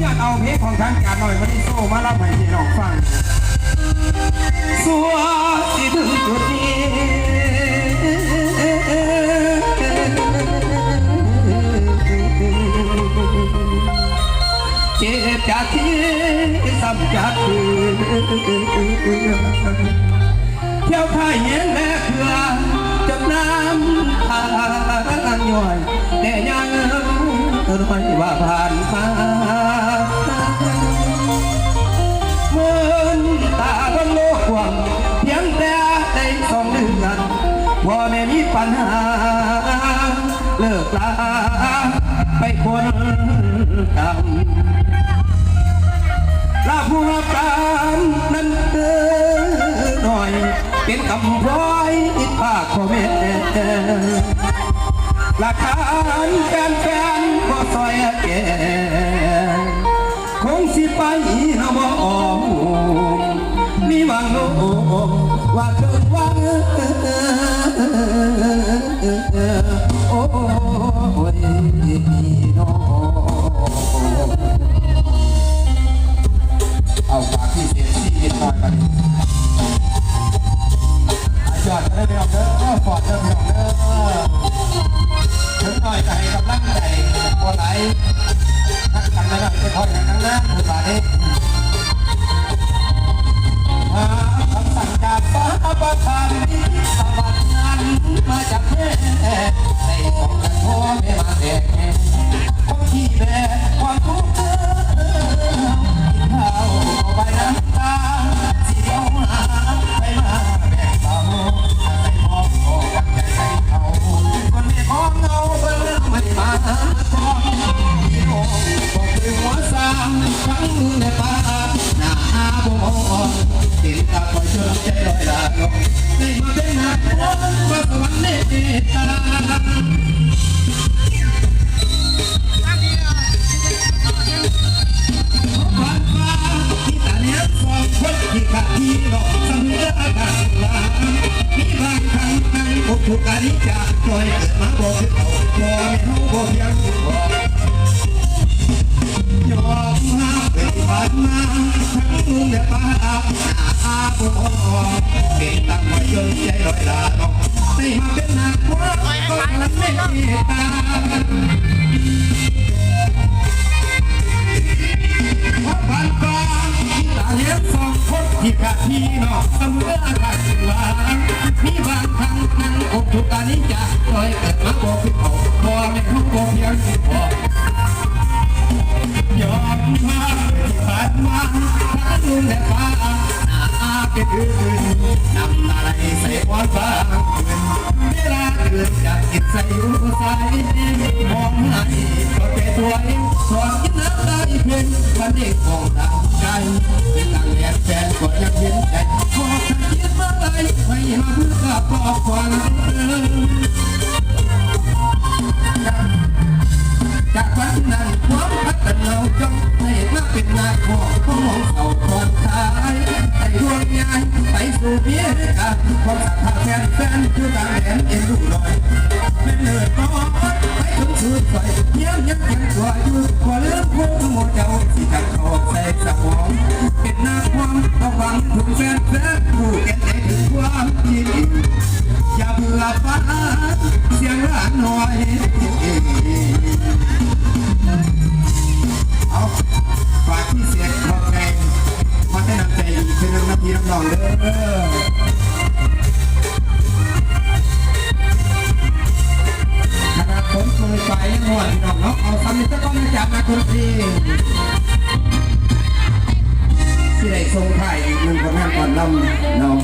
ญาตเอาเพลงของทางการหน่อยมาที่โซ่มาเล่าให้พี่น้องฟังสัวที่ถึงจุดนี้เจ็บจากที่ซ้ำจากที่เที่ยวไทยเย็นแม่เพื่อจนน้ำตาย่อยแต่ยังน้อยว่าผ่านมาเมื่อตาบนโลกกว้างเพียงแต่ได้2 เดือนพ่อแม่มีปัญหาเลิกลาไปคนกรรมลาผู้รับกรรมนั้นหน่อยเป็นกำพร้อยปากพ่อแม่ราคาแฟนก็ซอยแก่คงสิไปหาบ่อมมีบางโลกว่าเกิดว่าโอ้ยน้องเอาฝากที่เสียชีวิตหน่อยมาดิยอดได้ไม่ออกเด้อฟอดได้ไม่ออกเด้อถึงหน่อยใจกำลังใจพอไหลนักกันนะครับจะคอยกันทั้งนั้นผู้บาดเจ็บมาคำสั่งจากฟ้าประทานนี้สวัสดิ์นั้นมาจากแม่ในของกันพ่อแม่มาแต่ของที่แม่ความทุกข์ข้าวไปน้ำตาสีเดียวหาไปมาแบ่งเบาใส่หอบออกใจใส่เขาคนไม่ของเงาเบิ่งไม่มาทองพี่น้องบอกคือหัวสามทั้งในป่าหน้าบ่มองเห็นตาคอยเชื่อใจลอยลาลงได้มาเป็นหน้าคนว่าสวรรค์เนตาที่ขาดที่ดอกสำเร็จอาการลามีบางครั้งทุกอานิจจาปล่อยเกิดมาบอกคือเขาบ่ไม่เฮาบ่เพียงบอกยอมห้ามเคยผ่านมาทั้งลุงและป้าหน้าบ่เก่งตั้งไว้จนใจลอยลาน้องได้มาเป็นหน้าคนก็ทันไม่ตาผ่านฟ้าตาเลี้ยง2 คนที่ขาดพี่น้องเสมออาการลามีบางครั้งอกทุกอานิจจาปล่อยเกิดมาบอกคือเขาบ่ไม่เขาบ่เพียงพอยอมมาที่ผ่านมาทั้งลุงและป้าหน้าเป็นอื่นนำอะไรใส่ความฟ้าเวลาเกิดจากจิตใส่หัวใจมองให้ก็เป็นตัวเองสอนกินน้ำได้เพียงวันเด็กของทางใจเป็นต่างแดนแฟนก็ยังเห็นใจพอฉันคิดมาได้ไม่มาเพื่อปลอบความจากวันนั้นความพัฒนาจ้องให้มาเป็นนายพ่อของมองเสาคอนท้ายให้ดวงงานไปสู่เพียงกันความศรัทธาแฟนคือต่างแดนเอ็นดูหน่อยไม่เลิศน้อยไปถึงสุดไฟเยี่ยมยังตัวอยู่พอเลือกพวกหมดเจ้าที่จังทองใส่สมองเป็นหน้าความต้องฟังถึงแฟนผู้เก็บใจถึงความจริงอย่าเบื่อฟ้าเสียงหลานหน่อยเอาฝากที่เสียงของแรงมาให้นำใจอีกคือน้ำพี่น้องเด้อขนาดผมเคยไปยังหวดพี่น้องเนาะเอาคำนี้ก็ต้องจับมาคนทีที่ได้ทรงไทยอีก1 คนก่อนนำน้อง